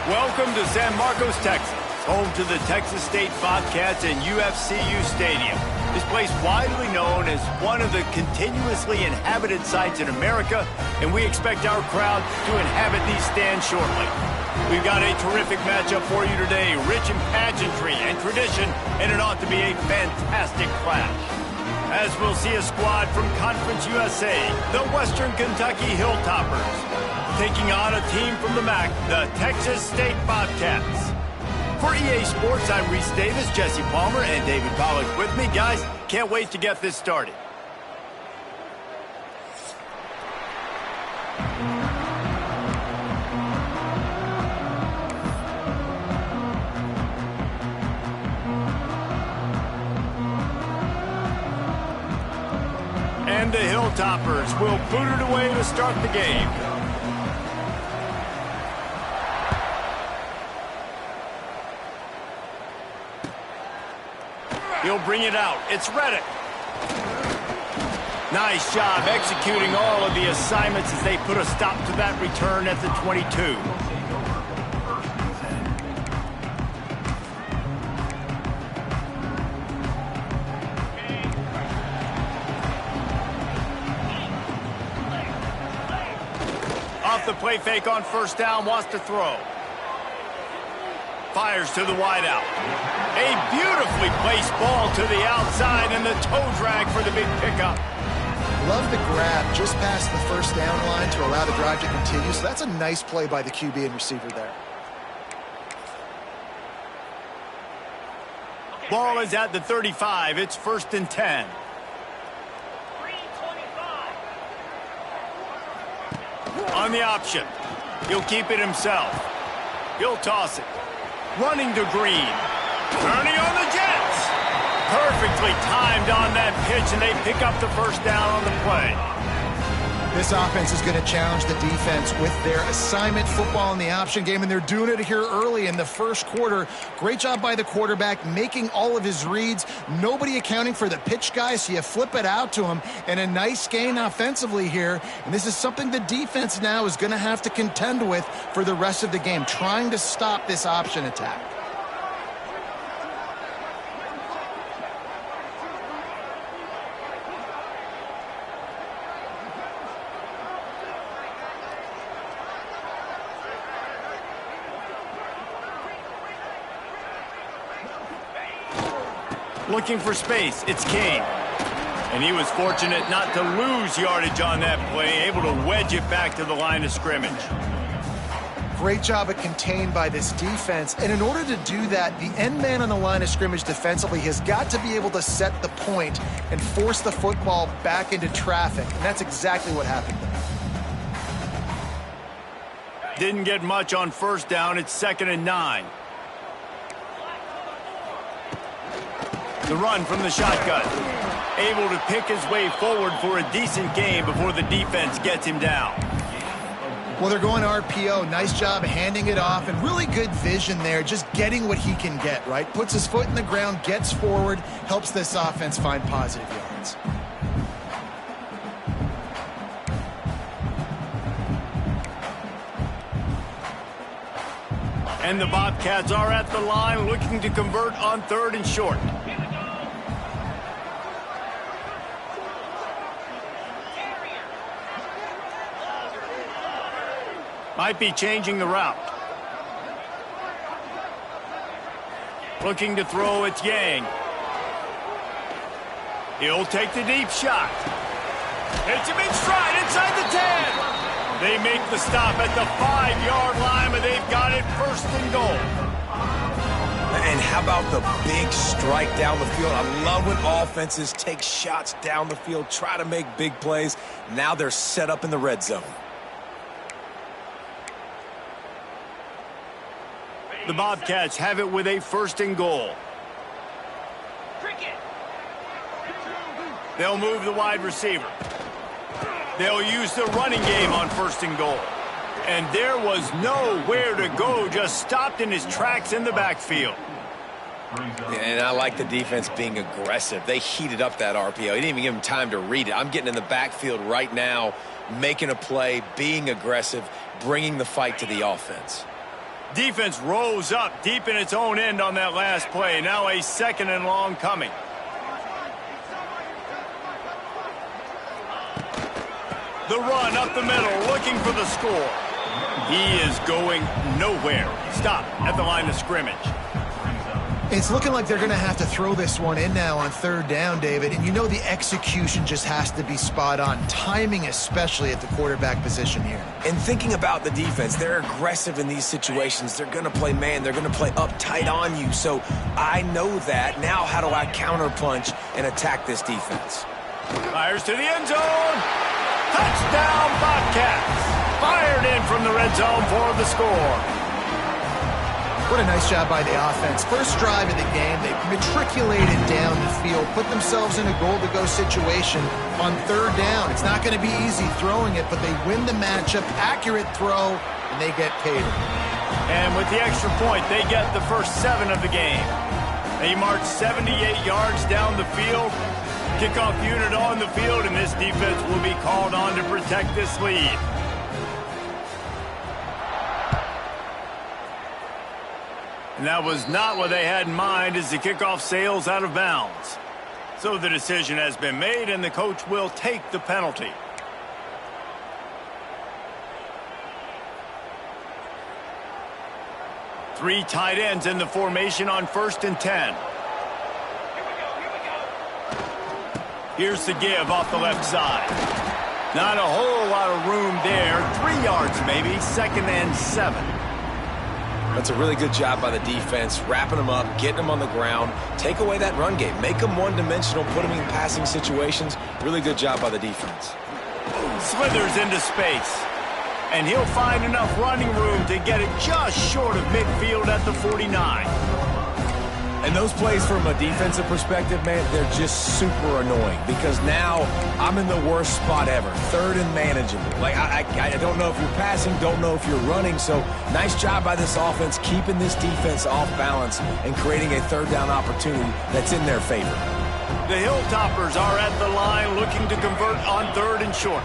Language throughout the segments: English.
Welcome to San Marcos, Texas, home to the Texas State Bobcats and UFCU Stadium. This place widely known as one of the continuously inhabited sites in America, and we expect our crowd to inhabit these stands shortly. We've got a terrific matchup for you today, rich in pageantry and tradition, and it ought to be a fantastic clash. As we'll see a squad from Conference USA, the Western Kentucky Hilltoppers, taking on a team from the MAC, the Texas State Bobcats. For EA Sports, I'm Reese Davis, Jesse Palmer, and David Pollack with me. Guys, can't wait to get this started. And the Hilltoppers will boot it away to start the game. He'll bring it out. It's Reddick. Nice job executing all of the assignments as they put a stop to that return at the 22. Off the play fake on first down, wants to throw. Fires to the wideout. A beautifully placed ball to the outside and the toe drag for the big pickup. Love the grab just past the first down line to allow the drive to continue. So that's a nice play by the QB and receiver there. Ball is at the 35. It's 1st and 10. On the option. He'll keep it himself. He'll toss it. Running to Green. Turning on the Jets. Perfectly timed on that pitch, and they pick up the first down on the play. This offense is going to challenge the defense with their assignment football in the option game, and they're doing it here early in the first quarter. Great job by the quarterback, making all of his reads. Nobody accounting for the pitch guy, so you flip it out to him, and a nice gain offensively here. And this is something the defense now is going to have to contend with for the rest of the game, trying to stop this option attack. Looking for space, it's Kane. And he was fortunate not to lose yardage on that play, able to wedge it back to the line of scrimmage. Great job at contained by this defense. And in order to do that, the end man on the line of scrimmage defensively has got to be able to set the point and force the football back into traffic. And that's exactly what happened there. Didn't get much on first down. It's 2nd and 9. The run from the shotgun. Able to pick his way forward for a decent gain before the defense gets him down. Well, they're going RPO. Nice job handing it off, and really good vision there, just getting what he can get, right? Puts his foot in the ground, gets forward, helps this offense find positive yards. And the Bobcats are at the line looking to convert on 3rd and short. Might be changing the route. Looking to throw, it's Yang. He'll take the deep shot. Hits him in stride inside the 10. They make the stop at the 5-yard line, but they've got it 1st and goal. And how about the big strike down the field? I love when offenses take shots down the field, try to make big plays. Now they're set up in the red zone. The Bobcats have it with a 1st and goal. They'll move the wide receiver. They'll use the running game on 1st and goal. And there was nowhere to go, just stopped in his tracks in the backfield. And I like the defense being aggressive. They heated up that RPO. He didn't even give him time to read it. I'm getting in the backfield right now, making a play, being aggressive, bringing the fight to the offense. Defense rose up deep in its own end on that last play. Now a 2nd and long coming. The run up the middle, looking for the score. He is going nowhere. Stop at the line of scrimmage. It's looking like they're going to have to throw this one in now on 3rd down, David. And you know the execution just has to be spot on. Timing especially at the quarterback position here. And thinking about the defense, they're aggressive in these situations. They're going to play man. They're going to play uptight on you. So I know that. Now how do I counterpunch and attack this defense? Fires to the end zone. Touchdown, Bobcats. Fired in from the red zone for the score. What a nice job by the offense. First drive of the game, they matriculated down the field, put themselves in a goal-to-go situation on 3rd down. It's not going to be easy throwing it, but they win the matchup, accurate throw, and they get paid. And with the extra point, they get the first 7 of the game. They march 78 yards down the field. Kickoff unit on the field, and this defense will be called on to protect this lead. And that was not what they had in mind as the kickoff sails out of bounds. So the decision has been made, and the coach will take the penalty. Three tight ends in the formation on 1st and 10. Here's the give off the left side. Not a whole lot of room there. 3 yards maybe, 2nd and 7. That's a really good job by the defense, wrapping them up, getting them on the ground, take away that run game, make them one-dimensional, put them in passing situations. Really good job by the defense. Slithers into space, and he'll find enough running room to get it just short of midfield at the 49. And those plays from a defensive perspective, man, they're just super annoying because now I'm in the worst spot ever, 3rd and manageable. Like, I don't know if you're passing, don't know if you're running, so nice job by this offense keeping this defense off balance and creating a 3rd down opportunity that's in their favor. The Hilltoppers are at the line looking to convert on 3rd and short.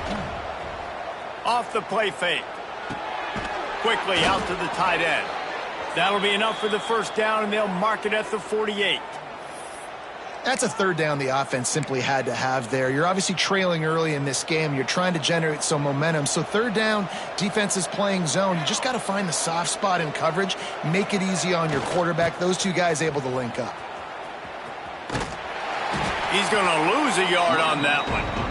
Off the play fake. Quickly out to the tight end. That'll be enough for the first down, and they'll mark it at the 48. That's a 3rd down the offense simply had to have there. You're obviously trailing early in this game. You're trying to generate some momentum. So 3rd down, defense is playing zone. You just got to find the soft spot in coverage, make it easy on your quarterback. Those two guys able to link up. He's going to lose a yard on that one.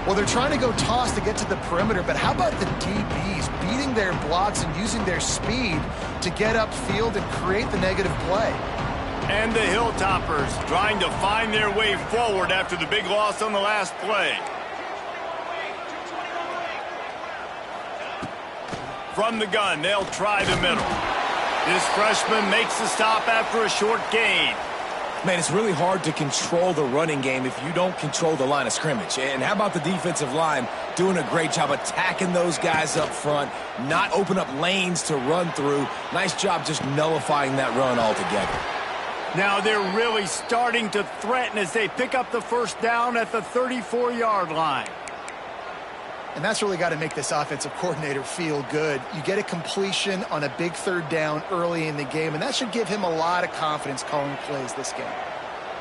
Well, they're trying to go toss to get to the perimeter, but how about the DBs beating their blocks and using their speed to get upfield and create the negative play? And the Hilltoppers trying to find their way forward after the big loss on the last play. From the gun, they'll try the middle. This freshman makes the stop after a short gain. Man, it's really hard to control the running game if you don't control the line of scrimmage. And how about the defensive line doing a great job attacking those guys up front, not open up lanes to run through. Nice job just nullifying that run altogether. Now they're really starting to threaten as they pick up the first down at the 34-yard line. And that's really got to make this offensive coordinator feel good. You get a completion on a big 3rd down early in the game, and that should give him a lot of confidence calling plays this game.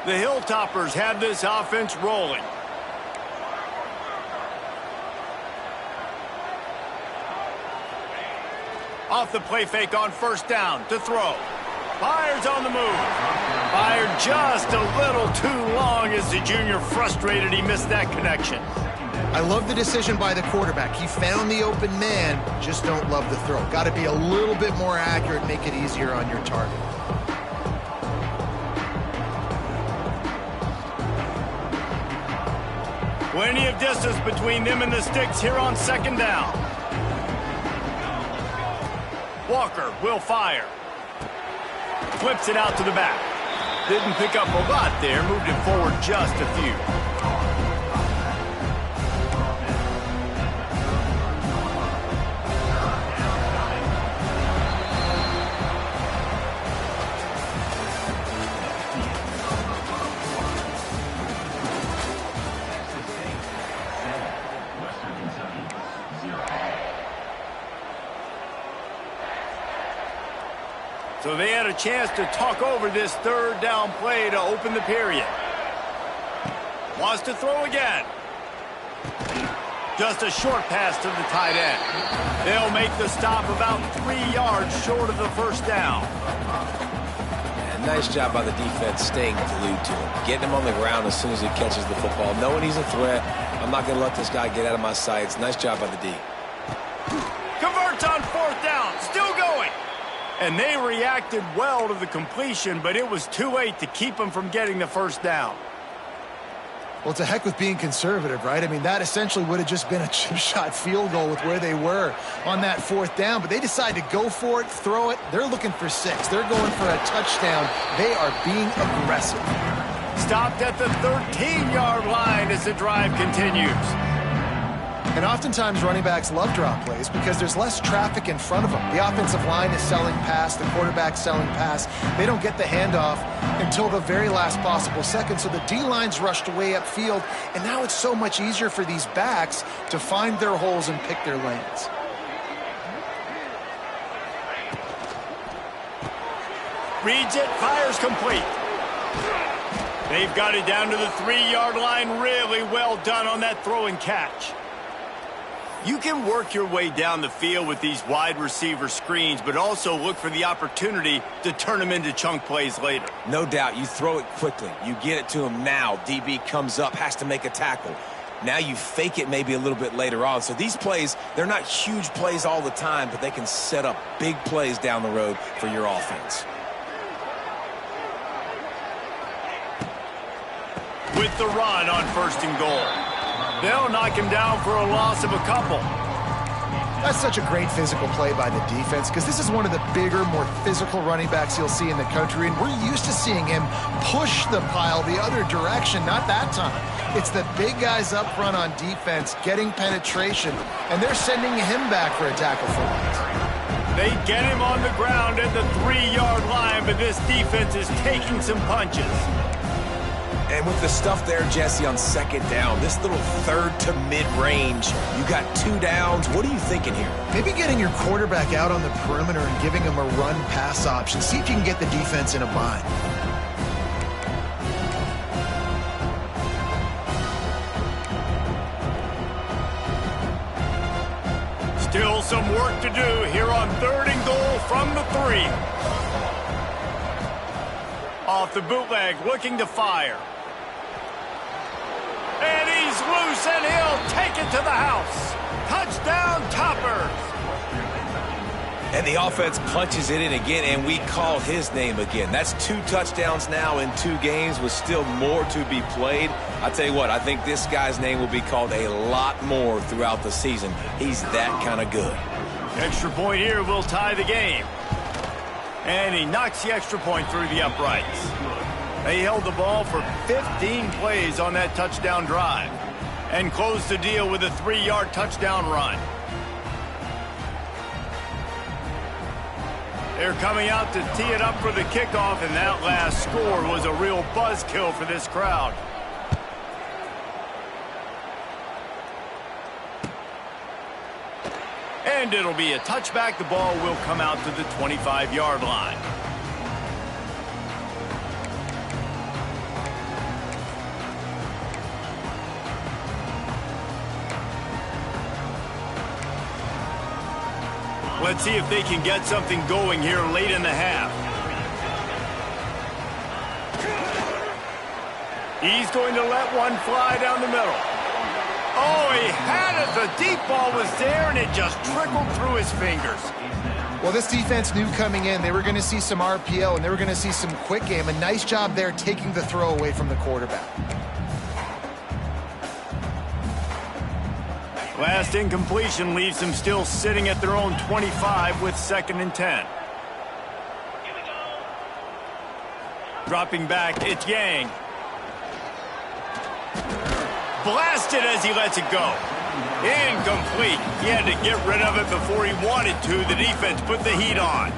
The Hilltoppers have this offense rolling. Off the play fake on 1st down to throw. Fires on the move. Fired just a little too long as the junior frustrated he missed that connection. I love the decision by the quarterback. He found the open man, just don't love the throw. Got to be a little bit more accurate, make it easier on your target. Plenty of distance between them and the sticks here on 2nd down. Walker will fire. Flips it out to the back. Didn't pick up a lot there, moved it forward just a few. So they had a chance to talk over this third down play to open the period. Wants to throw again. Just a short pass to the tight end. They'll make the stop about 3 yards short of the first down. And nice job by the defense staying glued to him. Getting him on the ground as soon as he catches the football. Knowing he's a threat, I'm not going to let this guy get out of my sights. Nice job by the D. Converts on fourth down. Still going. And they reacted well to the completion, but it was too late to keep them from getting the first down. Well, it's a heck with being conservative, right? I mean, that essentially would have just been a chip shot field goal with where they were on that fourth down. But they decide to go for it, throw it. They're looking for 6. They're going for a touchdown. They are being aggressive. Stopped at the 13-yard line as the drive continues. And oftentimes running backs love drop plays because there's less traffic in front of them. The offensive line is selling pass, the quarterback's selling pass. They don't get the handoff until the very last possible second, so the D-line's rushed away upfield, and now it's so much easier for these backs to find their holes and pick their lanes. Reads it, fires complete. They've got it down to the 3-yard line. Really well done on that throw and catch. You can work your way down the field with these wide receiver screens, but also look for the opportunity to turn them into chunk plays later. No doubt, you throw it quickly. You get it to him now. DB comes up, has to make a tackle. Now you fake it maybe a little bit later on. So these plays, they're not huge plays all the time, but they can set up big plays down the road for your offense. With the run on first and goal. They'll knock him down for a loss of a couple. That's such a great physical play by the defense because this is one of the bigger, more physical running backs you'll see in the country, and we're used to seeing him push the pile the other direction. Not that time. It's the big guys up front on defense getting penetration, and they're sending him back for a tackle for loss. They get him on the ground at the 3-yard line, but this defense is taking some punches. And with the stuff there, Jesse, on second down, this little third to mid-range, you got 2 downs. What are you thinking here? Maybe getting your quarterback out on the perimeter and giving him a run-pass option. See if you can get the defense in a bind. Still some work to do here on third and goal from the 3. Off the bootleg, looking to fire. And he's loose, and he'll take it to the house. Touchdown, Toppers. And the offense punches it in again, and we call his name again. That's 2 touchdowns now in 2 games with still more to be played. I tell you what, I think this guy's name will be called a lot more throughout the season. He's that kind of good. Extra point here will tie the game. And he knocks the extra point through the uprights. They held the ball for 15 plays on that touchdown drive and closed the deal with a 3-yard touchdown run. They're coming out to tee it up for the kickoff, and that last score was a real buzzkill for this crowd. And it'll be a touchback. The ball will come out to the 25-yard line. Let's see if they can get something going here late in the half. He's going to let one fly down the middle. Oh, he had it. The deep ball was there, and it just trickled through his fingers. Well, this defense knew coming in they were going to see some RPO, and they were going to see some quick game. A nice job there taking the throw away from the quarterback. Last incompletion leaves them still sitting at their own 25 with 2nd and 10. Dropping back, it's Yang. Blasted as he lets it go. Incomplete. He had to get rid of it before he wanted to. The defense put the heat on.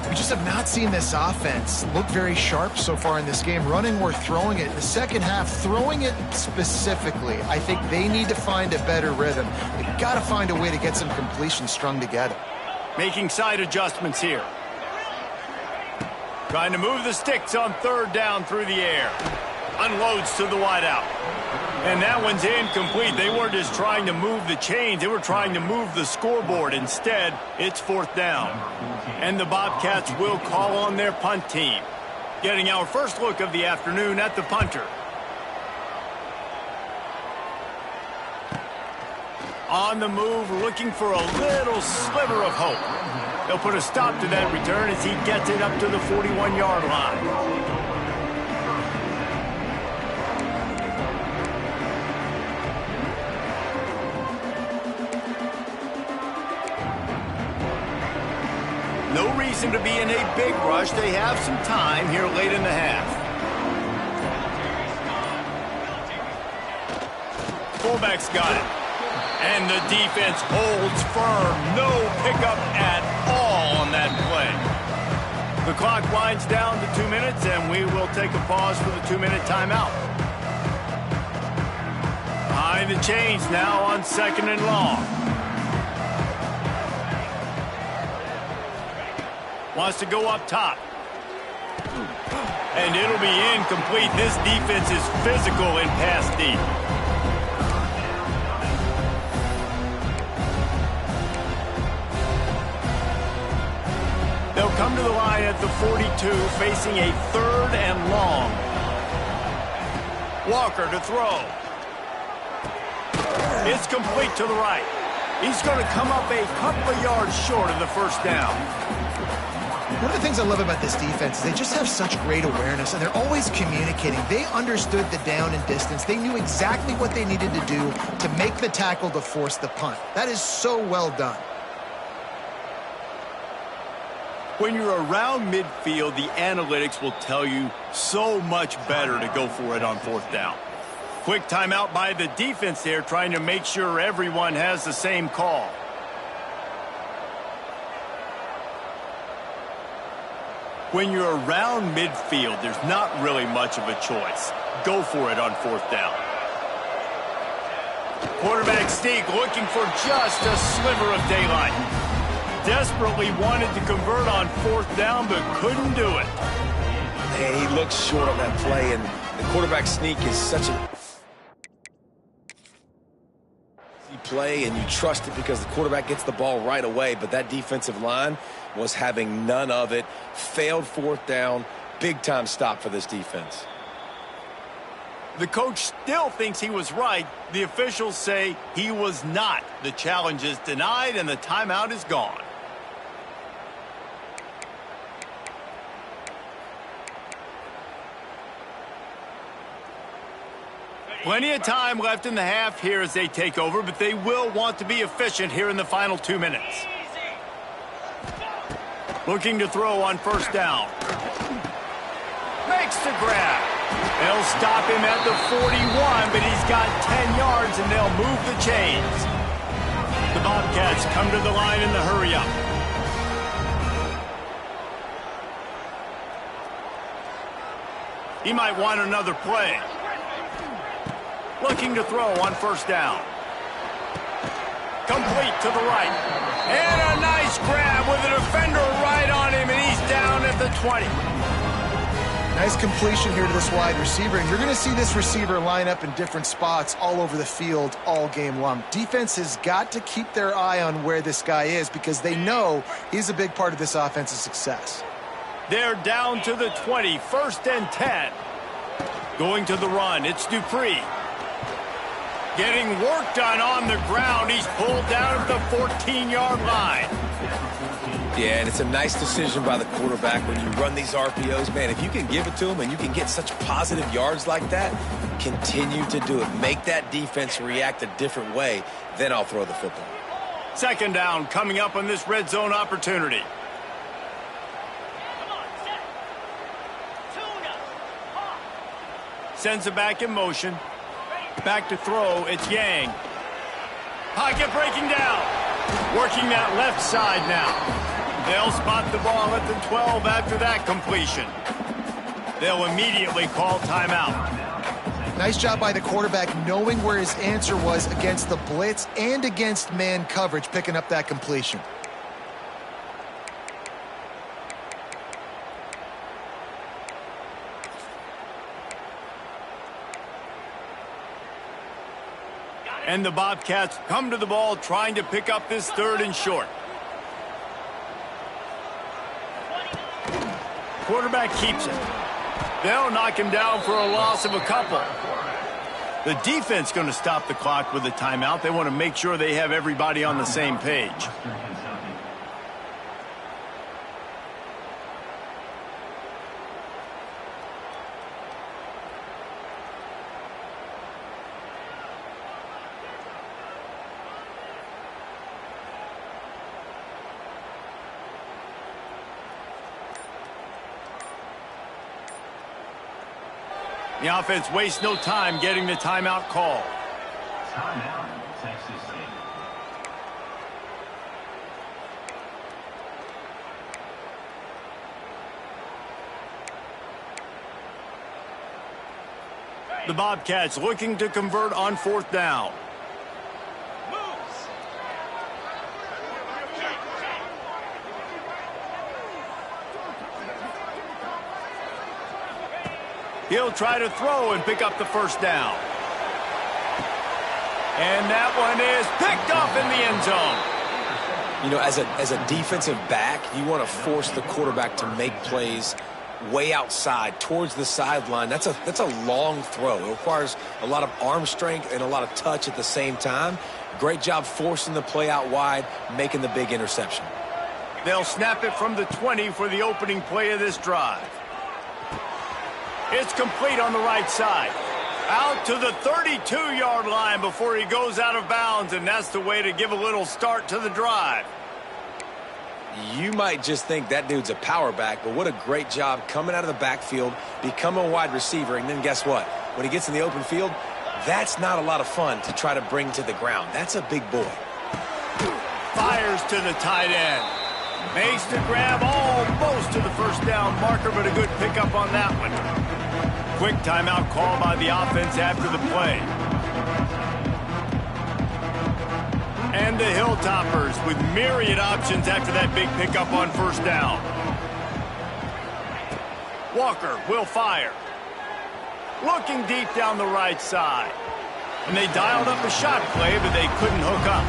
We just have not seen this offense look very sharp so far in this game, running or throwing it. The second half, throwing it specifically, I think they need to find a better rhythm. They've got to find a way to get some completions strung together. Making side adjustments here. Trying to move the sticks on third down through the air. Unloads to the wideout. And that one's incomplete. They weren't just trying to move the chains. They were trying to move the scoreboard. Instead, it's fourth down. And the Bobcats will call on their punt team. Getting our first look of the afternoon at the punter. On the move, looking for a little sliver of hope. They'll put a stop to that return as he gets it up to the 41-yard line. No reason to be in a big rush. They have some time here late in the half. Fullback's got it. And the defense holds firm. No pickup at all on that play. The clock winds down to 2 minutes, and we will take a pause for the 2-minute timeout. Behind the chains now on 2nd and long. Wants to go up top. And it'll be incomplete. This defense is physical in pass deep. They'll come to the line at the 42, facing a 3rd and long. Walker to throw. It's complete to the right. He's going to come up a couple of yards short of the first down. One of the things I love about this defense is they just have such great awareness, and they're always communicating. They understood the down and distance. They knew exactly what they needed to do to make the tackle to force the punt. That is so well done. When you're around midfield, the analytics will tell you so much better to go for it on fourth down. Quick timeout by the defense there, trying to make sure everyone has the same call. When you're around midfield, there's not really much of a choice. Go for it on fourth down. Quarterback sneak looking for just a sliver of daylight. Desperately wanted to convert on fourth down, but couldn't do it. Man, he looks short on that play, and the quarterback sneak is such a play, and you trust it because the quarterback gets the ball right away, but that defensive line was having none of it. Failed fourth down. Big time stop for this defense. The coach still thinks he was right. The officials say he was not. The challenge is denied, and the timeout is gone. Plenty of time left in the half here as they take over, but they will want to be efficient here in the final 2 minutes. Looking to throw on first down. Makes the grab. They'll stop him at the 41, but he's got 10 yards, and they'll move the chains. The Bobcats come to the line in the hurry-up. He might want another play. Looking to throw on first down. Complete to the right. And a nice grab with a defender right on him, and he's down at the 20. Nice completion here to this wide receiver, and you're going to see this receiver line up in different spots all over the field all game long. Defense has got to keep their eye on where this guy is because they know he's a big part of this offense's success. They're down to the 20, 1st and 10. Going to the run, it's Dupree. Getting work done on the ground. He's pulled down at the 14-yard line. Yeah, and it's a nice decision by the quarterback when you run these RPOs. Man, if you can give it to him and you can get such positive yards like that, continue to do it. Make that defense react a different way, then I'll throw the football. 2nd down coming up on this red zone opportunity. Sends it back in motion. Back to throw, it's Yang. Pocket breaking down. Working that left side now. They'll spot the ball at the 12 after that completion. They'll immediately call timeout. Nice job by the quarterback knowing where his answer was against the blitz and against man coverage, picking up that completion. And the Bobcats come to the ball trying to pick up this 3rd and short. Quarterback keeps it. They'll knock him down for a loss of a couple. The defense going to stop the clock with a timeout. They want to make sure they have everybody on the same page. The offense wastes no time getting the timeout call. Timeout, Texas State. The Bobcats looking to convert on 4th down. He'll try to throw and pick up the 1st down. And that one is picked off in the end zone. You know, as a defensive back, you want to force the quarterback to make plays way outside towards the sideline. That's a long throw. It requires a lot of arm strength and a lot of touch at the same time. Great job forcing the play out wide, making the big interception. They'll snap it from the 20 for the opening play of this drive. It's complete on the right side. Out to the 32-yard line before he goes out of bounds, and that's the way to give a little start to the drive. You might just think that dude's a power back, but what a great job coming out of the backfield, becoming a wide receiver, and then guess what? When he gets in the open field, that's not a lot of fun to try to bring to the ground. That's a big boy. Fires to the tight end. Makes the grab almost to the 1st down marker, but a good pickup on that one. Quick timeout call by the offense after the play. And the Hilltoppers with myriad options after that big pickup on 1st down. Walker will fire. Looking deep down the right side. And they dialed up a shot play, but they couldn't hook up.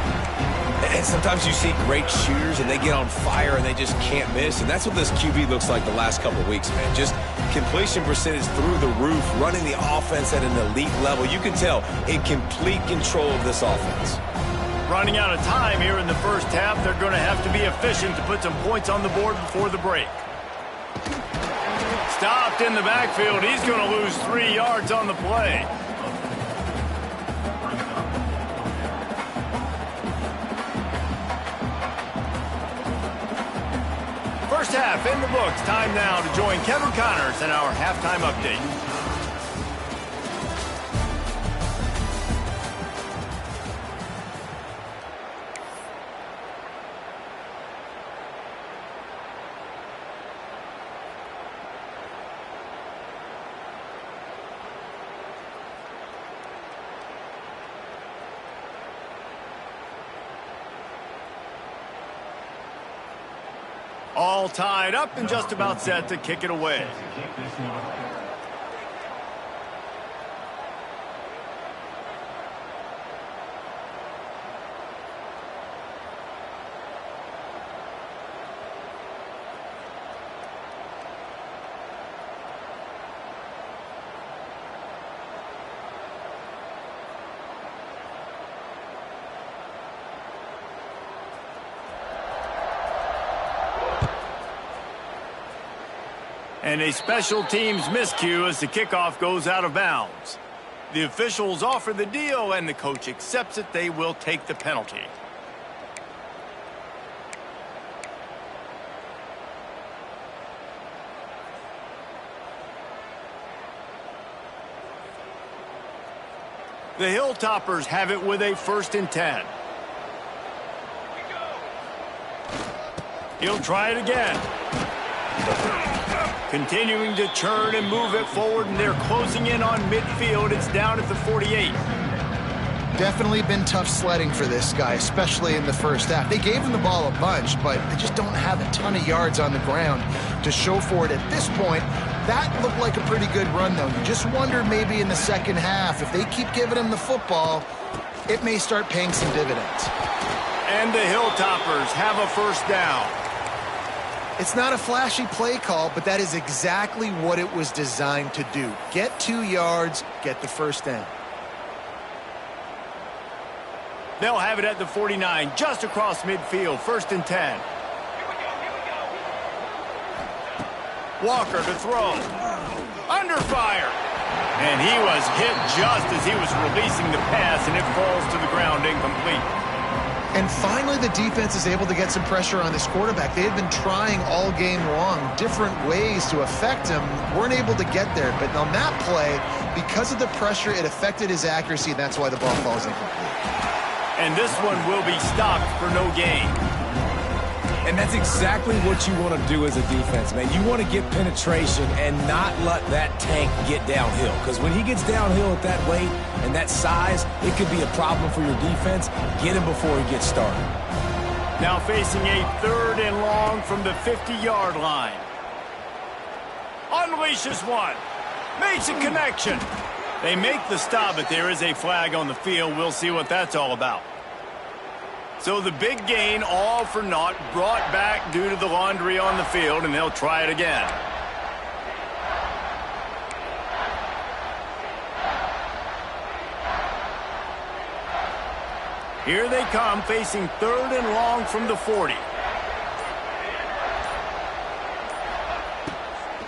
And sometimes you see great shooters and they get on fire and they just can't miss. And that's what this QB looks like the last couple of weeks, man. Just completion percentage through the roof, running the offense at an elite level. You can tell in complete control of this offense. Running out of time here in the 1st half. They're going to have to be efficient to put some points on the board before the break. Stopped in the backfield. He's going to lose 3 yards on the play. First half in the books. Time now to join Kevin Connors in our halftime update. All tied up and just about set to kick it away. And a special teams miscue as the kickoff goes out of bounds. The officials offer the deal, and the coach accepts it. They will take the penalty. The Hilltoppers have it with a 1st and 10. He'll try it again. Continuing to churn and move it forward, and they're closing in on midfield. It's down at the 48. Definitely been tough sledding for this guy, especially in the 1st half. They gave him the ball a bunch, but they just don't have a ton of yards on the ground to show for it at this point. That looked like a pretty good run, though. You just wonder maybe in the 2nd half, if they keep giving him the football, it may start paying some dividends. And the Hilltoppers have a first down. It's not a flashy play call, but that is exactly what it was designed to do. Get 2 yards, get the first down. They'll have it at the 49, just across midfield, 1st and 10. Walker to throw. Under fire. And he was hit just as he was releasing the pass, and it falls to the ground incomplete. And finally, the defense is able to get some pressure on this quarterback. They had been trying all game long different ways to affect him, weren't able to get there. But on that play, because of the pressure, it affected his accuracy, and that's why the ball falls incomplete. And this one will be stopped for no gain. And that's exactly what you want to do as a defense, man. You want to get penetration and not let that tank get downhill. Because when he gets downhill at that weight and that size, it could be a problem for your defense. Get him before he gets started. Now facing a 3rd and long from the 50-yard line. Unleashes one. Makes a connection. They make the stop, but there is a flag on the field. We'll see what that's all about. So the big gain, all for naught, brought back due to the laundry on the field, and they'll try it again. Here they come, facing 3rd and long from the 40.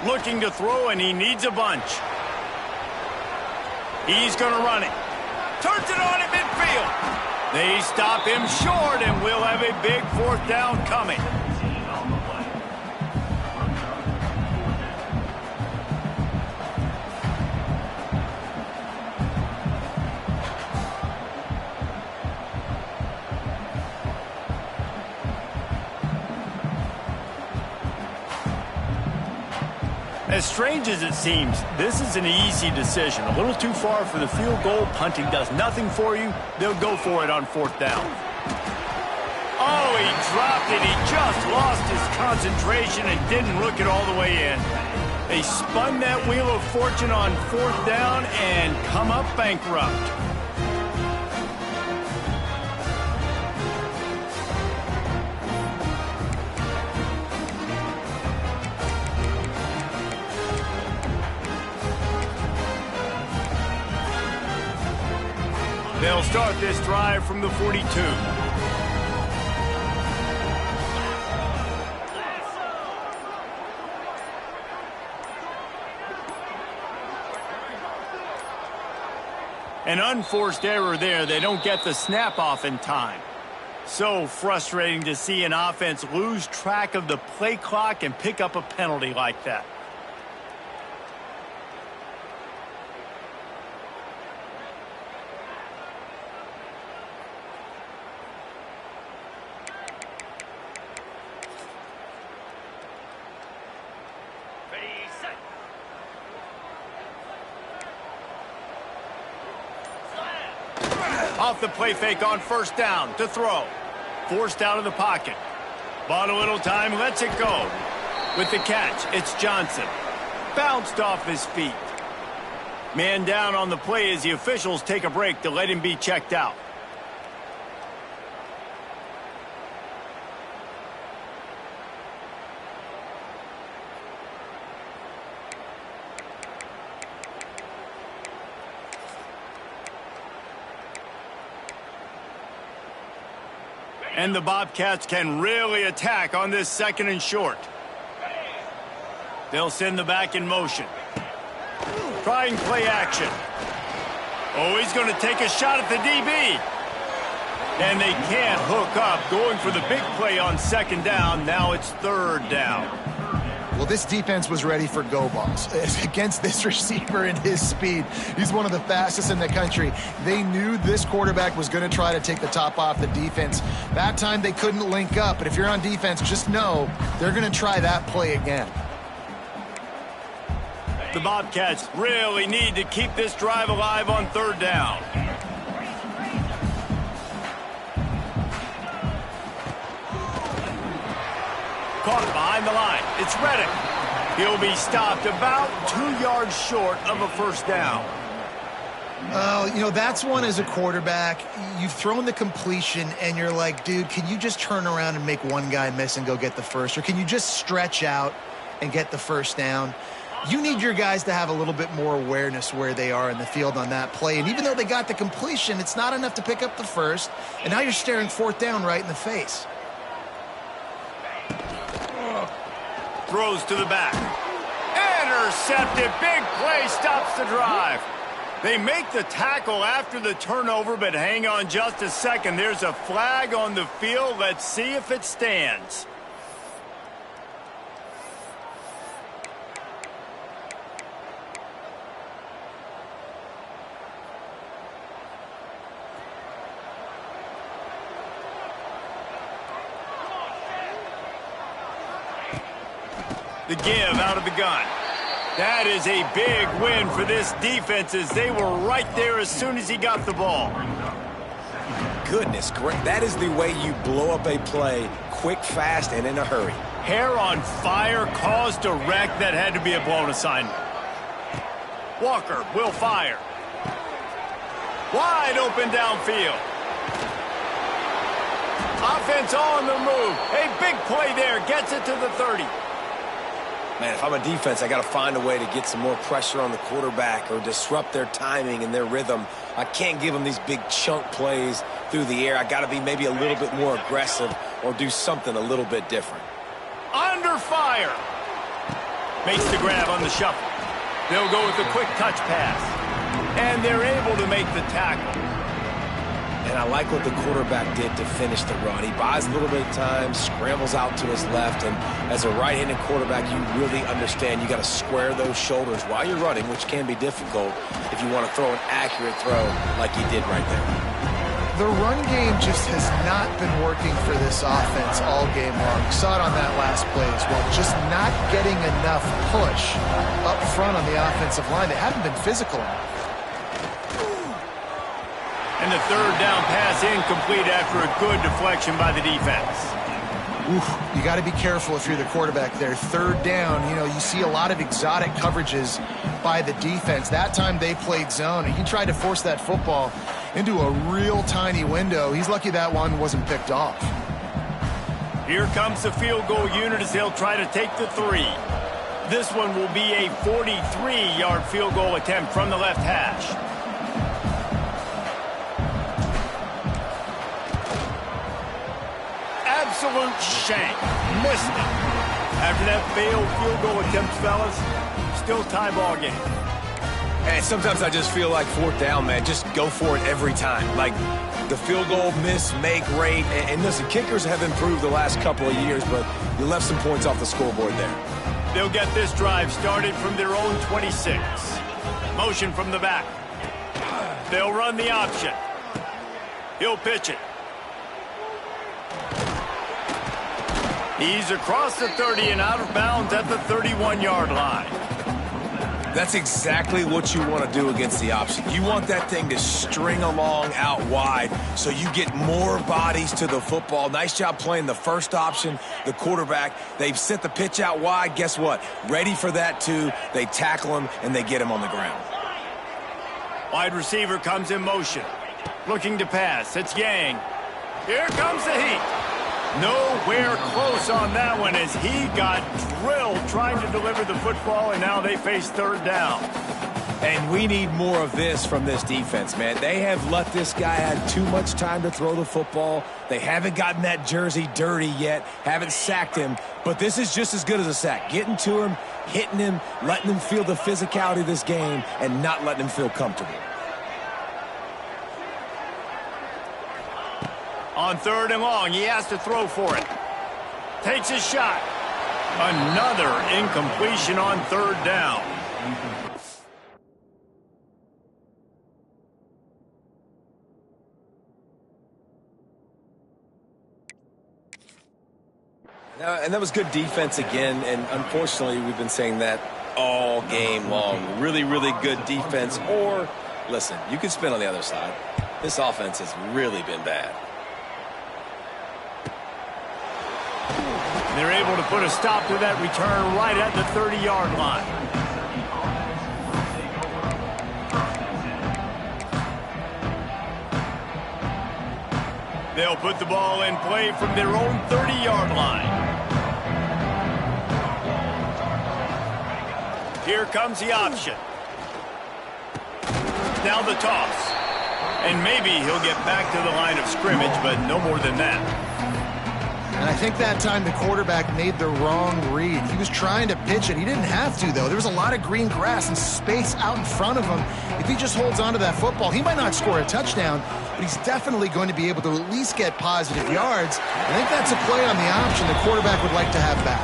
Looking to throw, and he needs a bunch. He's going to run it. Turns it on at midfield. They stop him short, and we'll have a big 4th down coming. As strange as it seems, this is an easy decision. A little too far for the field goal. Punting does nothing for you. They'll go for it on 4th down. Oh, he dropped it. He just lost his concentration and didn't look it all the way in. They spun that wheel of fortune on 4th down and come up bankrupt. They'll start this drive from the 42. An unforced error there. They don't get the snap off in time. So frustrating to see an offense lose track of the play clock and pick up a penalty like that. Off the play fake on 1st down to throw. Forced out of the pocket. Bought a little time, lets it go. With the catch, it's Johnson. Bounced off his feet. Man down on the play as the officials take a break to let him be checked out. And the Bobcats can really attack on this 2nd and short. They'll send the back in motion. Trying play action. Oh, he's going to take a shot at the DB. And they can't hook up. Going for the big play on 2nd down. Now it's 3rd down. Well, this defense was ready for go balls against this receiver and his speed. He's one of the fastest in the country. They knew this quarterback was going to try to take the top off the defense. That time they couldn't link up, but if you're on defense, just know they're going to try that play again. The Bobcats really need to keep this drive alive on 3rd down. Caught behind the line. It's Reddick. He'll be stopped about 2 yards short of a 1st down. Oh, you know, that's one as a quarterback. You've thrown the completion, and you're like, dude, can you just turn around and make one guy miss and go get the first? Or can you just stretch out and get the first down? You need your guys to have a little bit more awareness where they are in the field on that play. And even though they got the completion, it's not enough to pick up the first. And now you're staring fourth down right in the face. Throws to the back. Intercepted. Big play stops the drive. They make the tackle after the turnover, but hang on just a second. There's a flag on the field. Let's see if it stands. The give out of the gun. That is a big win for this defense as they were right there as soon as he got the ball. Goodness, great. That is the way you blow up a play quick, fast, and in a hurry. Hair on fire, caused a wreck. That had to be a blown assignment. Walker will fire. Wide open downfield. Offense on the move. A big play there. Gets it to the 30. Man, if I'm a defense, I got to find a way to get some more pressure on the quarterback or disrupt their timing and their rhythm. I can't give them these big chunk plays through the air. I got to be maybe a little bit more aggressive or do something a little bit different. Under fire. Makes the grab on the shuffle. They'll go with a quick touch pass. And they're able to make the tackle. And I like what the quarterback did to finish the run. He buys a little bit of time, scrambles out to his left, and as a right-handed quarterback, you really understand you got to square those shoulders while you're running, which can be difficult if you want to throw an accurate throw like he did right there. The run game just has not been working for this offense all game long. You saw it on that last play as well. Just not getting enough push up front on the offensive line. They haven't been physical enough. And the third down pass incomplete after a good deflection by the defense. You got to be careful if you're the quarterback there. Third down, you know, you see a lot of exotic coverages by the defense. That time they played zone, and he tried to force that football into a real tiny window. He's lucky that one wasn't picked off. Here comes the field goal unit as they'll try to take the 3. This one will be a 43-yard field goal attempt from the left hash. Absolute shank. Missed it. After that failed field goal attempt, fellas, still tie ball game. And sometimes I just feel like fourth down, man. Just go for it every time. Like the field goal miss, make rate. And listen, kickers have improved the last couple of years, but you left some points off the scoreboard there. They'll get this drive started from their own 26. Motion from the back. They'll run the option. He'll pitch it. He's across the 30 and out of bounds at the 31-yard line. That's exactly what you want to do against the option. You want that thing to string along out wide so you get more bodies to the football. Nice job playing the first option, the quarterback. They've sent the pitch out wide. Guess what? Ready for that, too. They tackle him, and they get him on the ground. Wide receiver comes in motion. Looking to pass. It's Yang. Here comes the heat. Nowhere close on that one as he got drilled trying to deliver the football, and now they face third down. And we need more of this from this defense, man. They have let this guy have too much time to throw the football. They haven't gotten that jersey dirty yet, haven't sacked him, but this is just as good as a sack. Getting to him, hitting him, letting him feel the physicality of this game, and not letting him feel comfortable. On third and long, he has to throw for it. Takes a shot. Another incompletion on third down. And that was good defense again, and unfortunately we've been saying that all game long. Really, really good defense. Or, listen, you can spin on the other side. This offense has really been bad. They're able to put a stop to that return right at the 30-yard line. They'll put the ball in play from their own 30-yard line. Here comes the option. Now the toss. And maybe he'll get back to the line of scrimmage, but no more than that. And I think that time the quarterback made the wrong read. He was trying to pitch it. He didn't have to, though. There was a lot of green grass and space out in front of him. If he just holds on to that football, he might not score a touchdown, but he's definitely going to be able to at least get positive yards. I think that's a play on the option the quarterback would like to have back.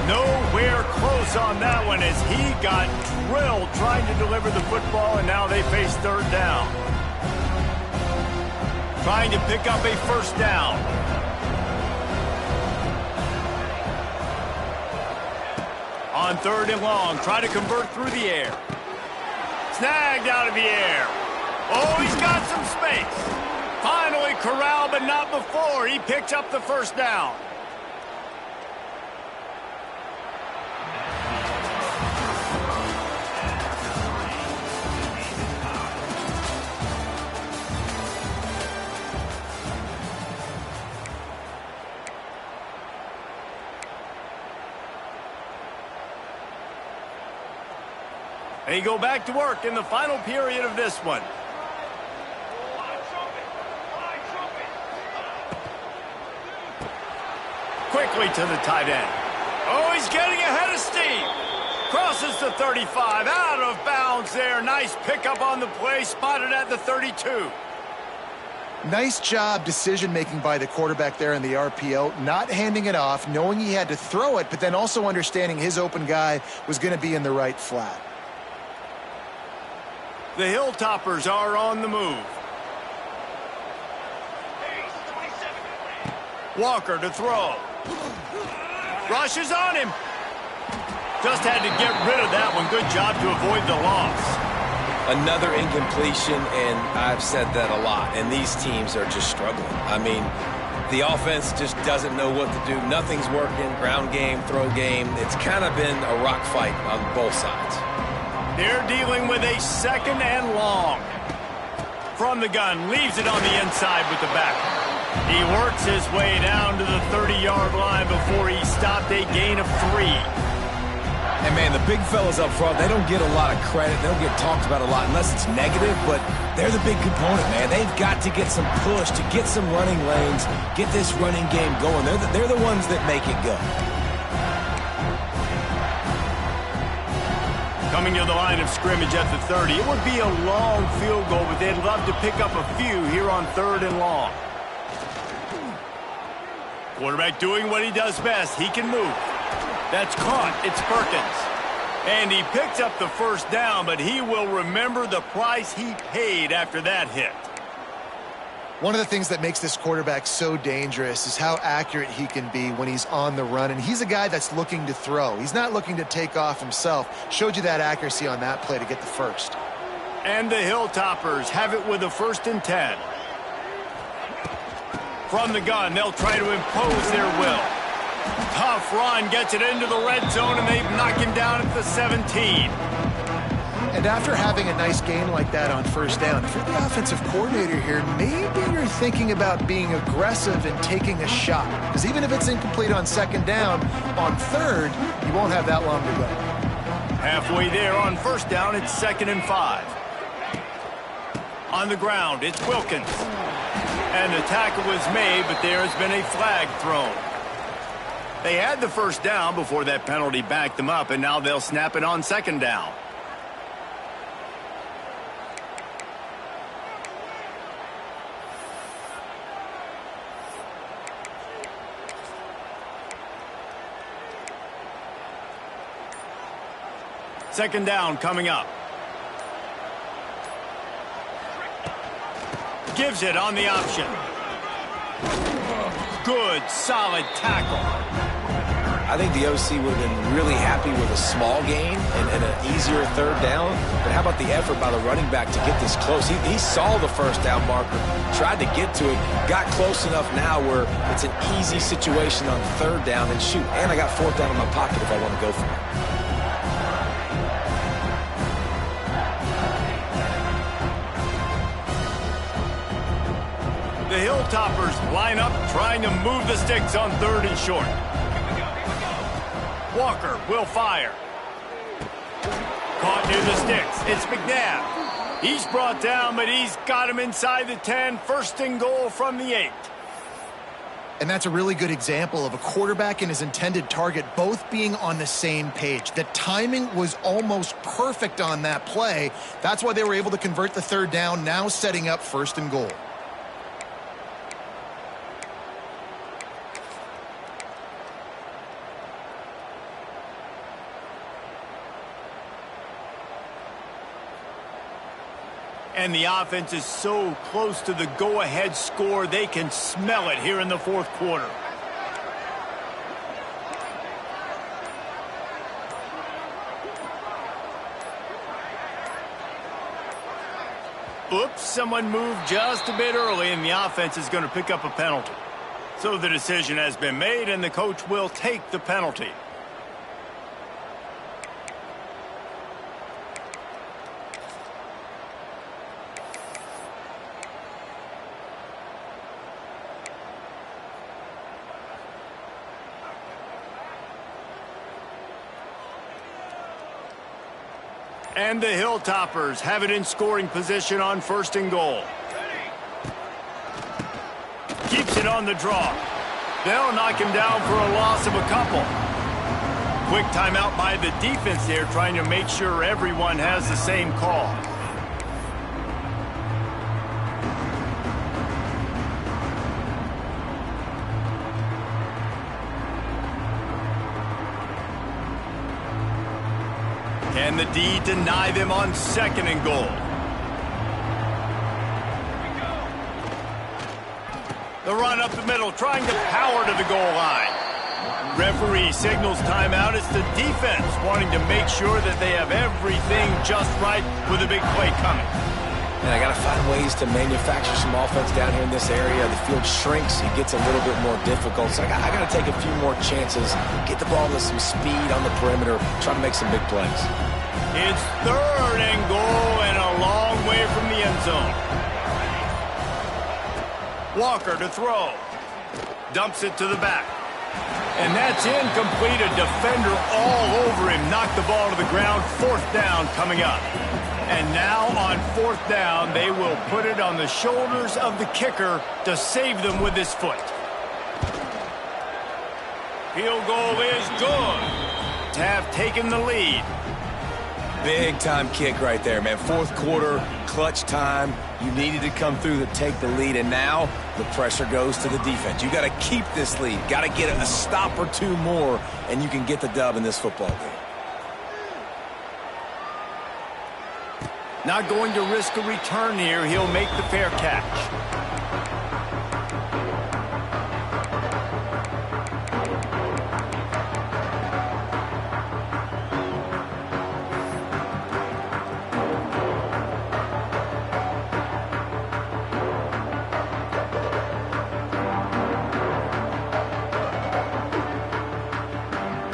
Nowhere close on that one as he got drilled trying to deliver the football, and now they face third down. Trying to pick up a first down. On third and long, try to convert through the air. Snagged out of the air. Oh, he's got some space. Finally corralled, but not before. He picks up the first down. They go back to work in the final period of this one. Quickly to the tight end. Oh, he's getting ahead of steam. Crosses the 35, out of bounds there. Nice pickup on the play, spotted at the 32. Nice job decision-making by the quarterback there in the RPO, not handing it off, knowing he had to throw it, but then also understanding his open guy was going to be in the right flat. The Hilltoppers are on the move. Walker to throw. Rushes on him. Just had to get rid of that one. Good job to avoid the loss. Another incompletion, and I've said that a lot, and these teams are just struggling. I mean, the offense just doesn't know what to do. Nothing's working. Ground game, throw game. It's kind of been a rock fight on both sides. They're dealing with a second and long. From the gun, leaves it on the inside with the back. He works his way down to the 30-yard line before he stopped a gain of 3. And, man, the big fellas up front, they don't get a lot of credit. They don't get talked about a lot unless it's negative, but they're the big component, man. They've got to get some push, to get some running lanes, get this running game going. They're the ones that make it go. Coming to the line of scrimmage at the 30. It would be a long field goal, but they'd love to pick up a few here on third and long. Quarterback doing what he does best. He can move. That's caught. It's Perkins. And he picks up the first down, but he will remember the price he paid after that hit. One of the things that makes this quarterback so dangerous is how accurate he can be when he's on the run. And he's a guy that's looking to throw. He's not looking to take off himself. Showed you that accuracy on that play to get the first. And the Hilltoppers have it with a 1st and 10. From the gun, they'll try to impose their will. Tough run, gets it into the red zone, and they knock him down at the 17. And after having a nice game like that on first down, if you're the offensive coordinator here, maybe you're thinking about being aggressive and taking a shot. Because even if it's incomplete on second down, on third, you won't have that long to go. Halfway there on first down, it's 2nd and 5. On the ground, it's Wilkins. And the tackle was made, but there has been a flag thrown. They had the first down before that penalty backed them up, and now they'll snap it on second down. Second down coming up. Gives it on the option. Good, solid tackle. I think the OC would have been really happy with a small gain and an easier third down. But how about the effort by the running back to get this close? He saw the first down marker, tried to get to it, got close enough now where it's an easy situation on third down. And shoot, and I got fourth down in my pocket if I want to go for it. The Hilltoppers line up, trying to move the sticks on 3rd and short. Walker will fire. Caught near the sticks. It's McNabb. He's brought down, but he's got him inside the 10. 1st and goal from the 8. And that's a really good example of a quarterback and his intended target both being on the same page. The timing was almost perfect on that play. That's why they were able to convert the 3rd down, now setting up 1st and goal. And the offense is so close to the go-ahead score, they can smell it here in the 4th quarter. Oops, someone moved just a bit early, and the offense is going to pick up a penalty. So the decision has been made, and the coach will take the penalty. And the Hilltoppers have it in scoring position on 1st and goal. Keeps it on the draw. They'll knock him down for a loss of a couple. Quick timeout by the defense there, trying to make sure everyone has the same call. Can the D deny them on 2nd and goal? The run up the middle, trying to power to the goal line. Referee signals timeout. It's the defense wanting to make sure that they have everything just right with a big play coming. And I got to find ways to manufacture some offense down here in this area. The field shrinks. It gets a little bit more difficult. So I got to take a few more chances, get the ball with some speed on the perimeter, try to make some big plays. It's 3rd and goal and a long way from the end zone. Walker to throw. Dumps it to the back. And that's incomplete. A defender all over him. Knocked the ball to the ground. 4th down coming up. And now on 4th down, they will put it on the shoulders of the kicker to save them with his foot. Field goal is good to have taken the lead. Big time kick right there, man. 4th quarter, clutch time. You needed to come through to take the lead, and now the pressure goes to the defense. You got to keep this lead. Got to get a stop or two more, and you can get the dub in this football game. Not going to risk a return here. He'll make the fair catch.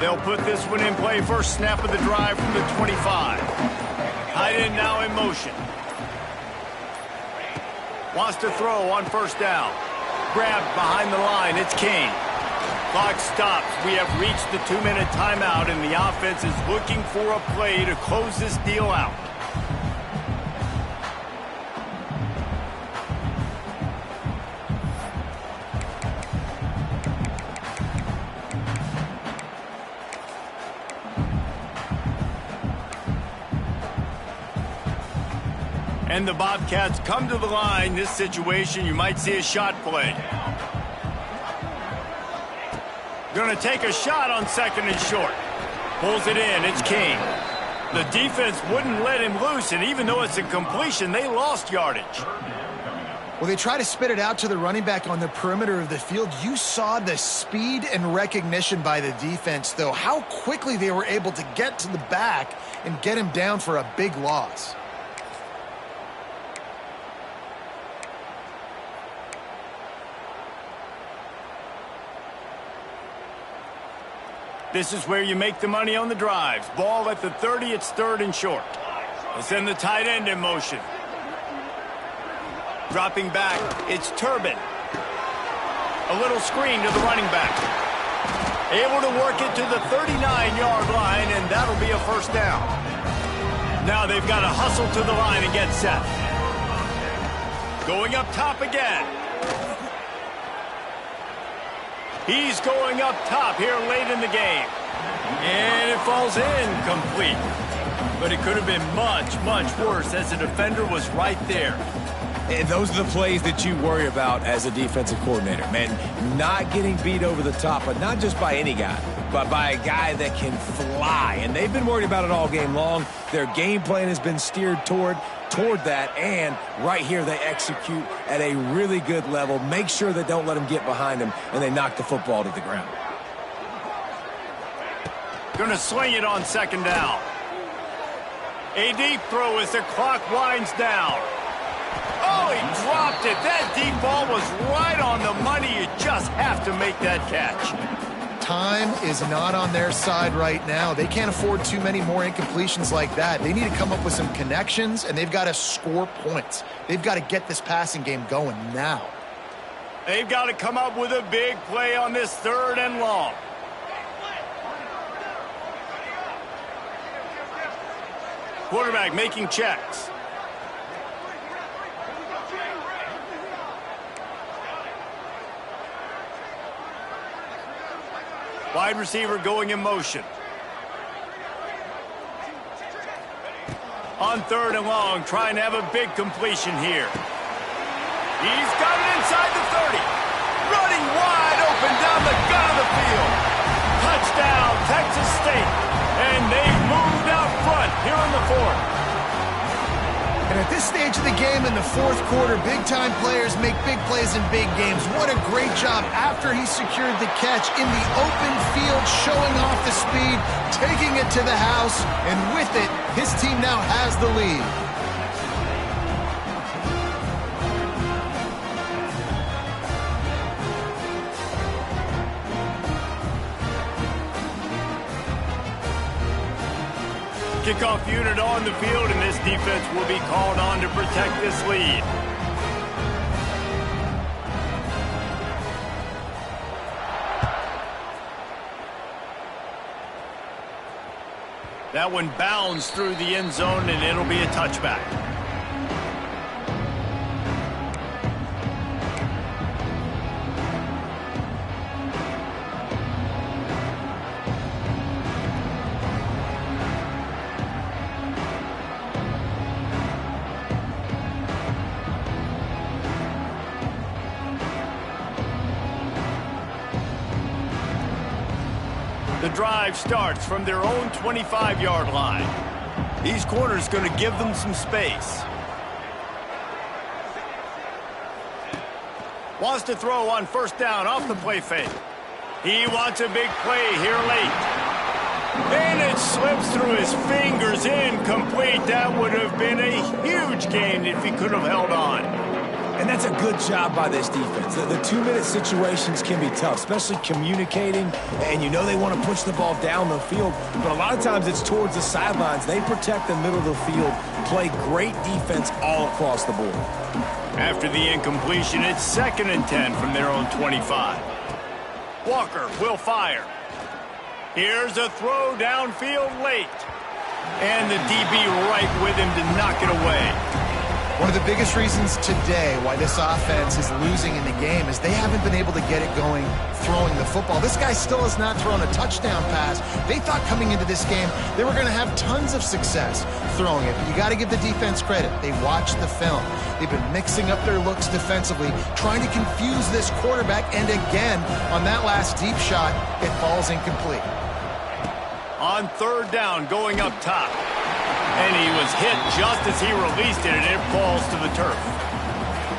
They'll put this one in play. First snap of the drive from the 25. Tight end now in motion. Wants to throw on 1st down. Grabbed behind the line. It's Kane. Clock stops. We have reached the 2-minute timeout, and the offense is looking for a play to close this deal out. And the Bobcats come to the line. This situation, you might see a shot play. Going to take a shot on 2nd and short. Pulls it in. It's King. The defense wouldn't let him loose, and even though it's a completion, they lost yardage. Well, they try to spit it out to the running back on the perimeter of the field. You saw the speed and recognition by the defense, though. How quickly they were able to get to the back and get him down for a big loss. This is where you make the money on the drives. Ball at the 30, it's 3rd and short. It's in the tight end in motion. Dropping back, it's Turbin. A little screen to the running back. Able to work it to the 39-yard line, and that'll be a first down. Now they've got to hustle to the line and get set. Going up top again. He's going up top here late in the game. And it falls incomplete. But it could have been much, much worse as the defender was right there. And those are the plays that you worry about as a defensive coordinator, man. Not getting beat over the top, but not just by any guy, but by a guy that can fly. And they've been worried about it all game long. Their game plan has been steered toward that, and right here they execute at a really good level. Make sure they don't let them get behind them, and they knock the football to the ground. Going to swing it on second down. A deep throw as the clock winds down. Oh, he dropped it. That deep ball was right on the money. You just have to make that catch. Time is not on their side right now. They can't afford too many more incompletions like that. They need to come up with some connections, and they've got to score points. They've got to get this passing game going now. They've got to come up with a big play on this 3rd and long. Quarterback making checks. Wide receiver going in motion. On 3rd and long, trying to have a big completion here. He's got it inside the 30. Running wide open down the gut of the field. Touchdown, Texas State. And they've moved out front here in the 4th. And at this stage of the game in the 4th quarter, big-time players make big plays in big games. What a great job after he secured the catch in the open field, showing off the speed, taking it to the house, and with it, his team now has the lead. Kickoff unit on the field, and this defense will be called on to protect this lead. That one bounds through the end zone, and it'll be a touchback. The drive starts from their own 25-yard line. These corners going to give them some space. Wants to throw on 1st down off the play fake. He wants a big play here late. And it slips through his fingers, incomplete. That would have been a huge gain if he could have held on. And that's a good job by this defense. The 2-minute situations can be tough, especially communicating, and you know they want to push the ball down the field, but a lot of times it's towards the sidelines. They protect the middle of the field, play great defense all across the board. After the incompletion, it's 2nd and 10 from their own 25. Walker will fire. Here's a throw downfield late. And the DB right with him to knock it away. One of the biggest reasons today why this offense is losing in the game is they haven't been able to get it going throwing the football. This guy still has not thrown a touchdown pass. They thought coming into this game they were going to have tons of success throwing it, but you got to give the defense credit. They watched the film. They've been mixing up their looks defensively, trying to confuse this quarterback, and again, on that last deep shot, it falls incomplete. On 3rd down, going up top. And he was hit just as he released it, and it falls to the turf.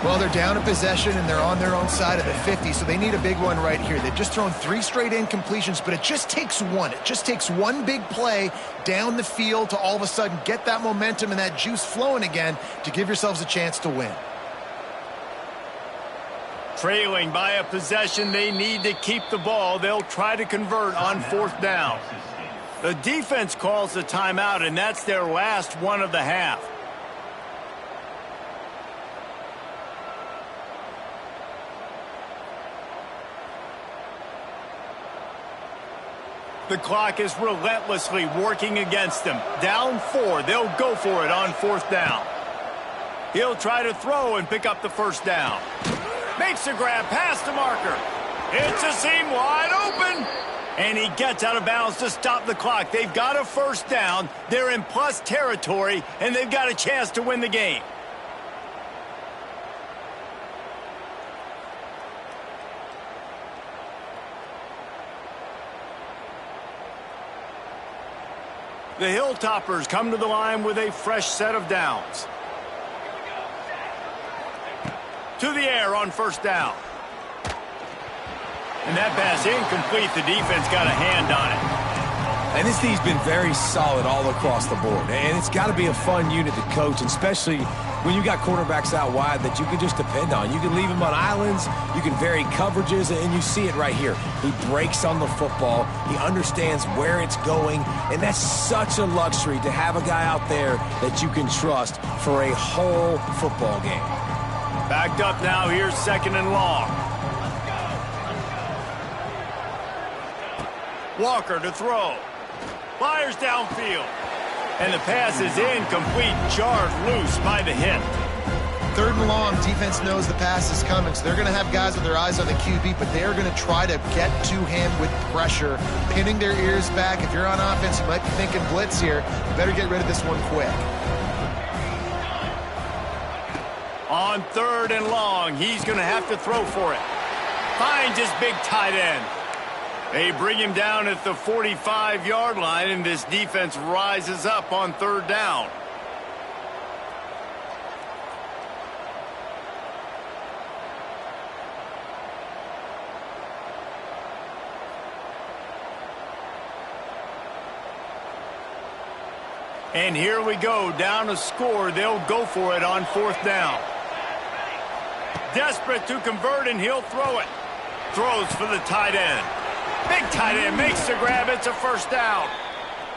Well, they're down a possession, and they're on their own side of the 50, so they need a big one right here. They've just thrown 3 straight incompletions, but it just takes one. It just takes one big play down the field to all of a sudden get that momentum and that juice flowing again to give yourselves a chance to win. Trailing by a possession, they need to keep the ball. They'll try to convert on 4th down. The defense calls the timeout, and that's their last one of the half. The clock is relentlessly working against them. Down 4. They'll go for it on 4th down. He'll try to throw and pick up the first down. Makes the grab past the marker. It's a seam wide open. And he gets out of bounds to stop the clock. They've got a first down. They're in plus territory, and they've got a chance to win the game. The Hilltoppers come to the line with a fresh set of downs. To the air on first down. And that pass incomplete. The defense got a hand on it. And this team's been very solid all across the board. And it's got to be a fun unit to coach, and especially when you got quarterbacks out wide that you can just depend on. You can leave them on islands, you can vary coverages, and you see it right here. He breaks on the football, he understands where it's going, and that's such a luxury to have a guy out there that you can trust for a whole football game. Backed up now, here's 2nd and long. Walker to throw. Fires downfield. And the pass is incomplete, jarred loose by the hit. 3rd and long, defense knows the pass is coming, so they're going to have guys with their eyes on the QB, but they're going to try to get to him with pressure, pinning their ears back. If you're on offense, you might be thinking blitz here. You better get rid of this one quick. On 3rd and long, he's going to have to throw for it. Finds his big tight end. They bring him down at the 45-yard line, and this defense rises up on 3rd down. And here we go, down a score. They'll go for it on 4th down. Desperate to convert, and he'll throw it. Throws for the tight end. Big tight end makes the grab. It's a first down.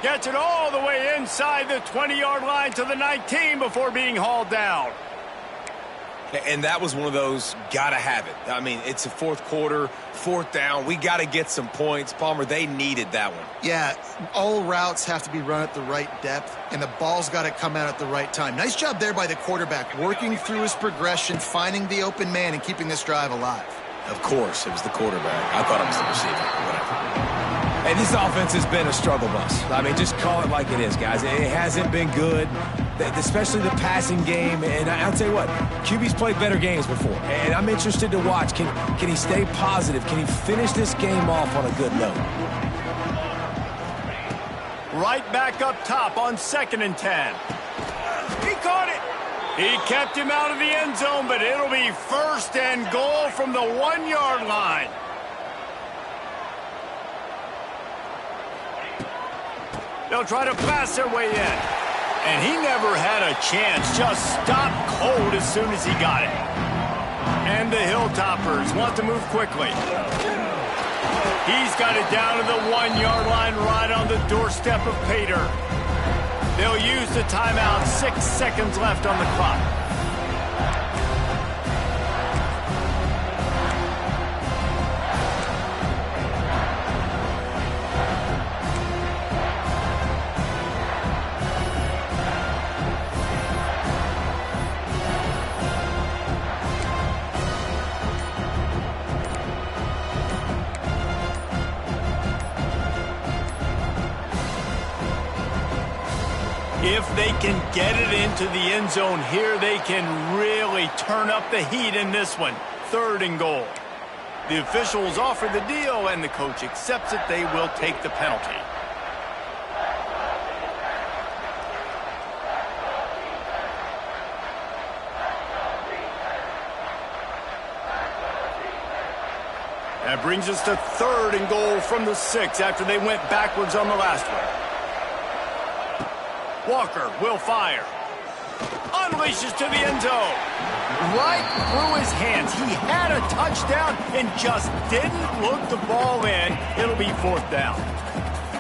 Gets it all the way inside the 20-yard line to the 19 before being hauled down. And that was one of those gotta have it. I mean, it's a 4th quarter, 4th down. We got to get some points. Palmer, they needed that one. Yeah, all routes have to be run at the right depth, and the ball's got to come out at the right time. Nice job there by the quarterback, working through his progression, finding the open man, and keeping this drive alive. Of course, it was the quarterback. I thought it was the receiver. Whatever. And this offense has been a struggle bus. I mean, just call it like it is, guys. It hasn't been good, especially the passing game. And I'll tell you what, QB's played better games before. And I'm interested to watch. Can he stay positive? Can he finish this game off on a good note? Right back up top on 2nd and 10. He caught it. He kept him out of the end zone, but it'll be 1st and goal from the 1-yard line. They'll try to pass their way in. And he never had a chance. Just stopped cold as soon as he got it. And the Hilltoppers want to move quickly. He's got it down to the 1-yard line right on the doorstep of Pater. They'll use the timeout. 6 seconds left on the clock. If they can get it into the end zone here, they can really turn up the heat in this one. 3rd and goal. The officials offer the deal, and the coach accepts it. They will take the penalty. That brings us to 3rd and goal from the 6 after they went backwards on the last one. Walker will fire. Unleashes to the end zone. Right through his hands. He had a touchdown and just didn't look the ball in. It'll be 4th down.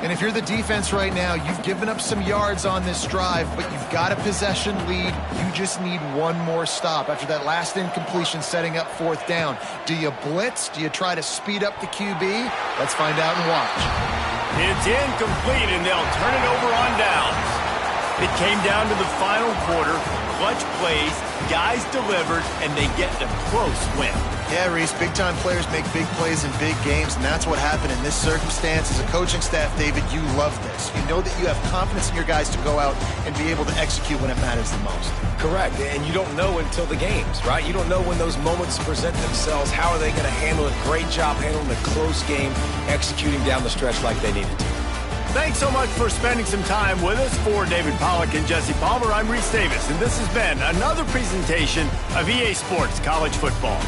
And if you're the defense right now, you've given up some yards on this drive, but you've got a possession lead. You just need one more stop after that last incompletion setting up 4th down. Do you blitz? Do you try to speed up the QB? Let's find out and watch. It's incomplete, and they'll turn it over on downs. It came down to the final quarter. Clutch plays, guys delivered, and they get a close win. Yeah, Reese, big-time players make big plays in big games, and that's what happened in this circumstance. As a coaching staff, David, you love this. You know that you have confidence in your guys to go out and be able to execute when it matters the most. Correct, and you don't know until the games, right? You don't know when those moments present themselves. How are they going to handle it? Great job handling a close game, executing down the stretch like they needed to. Thanks so much for spending some time with us. For David Pollack and Jesse Palmer, I'm Reese Davis, and this has been another presentation of EA Sports College Football.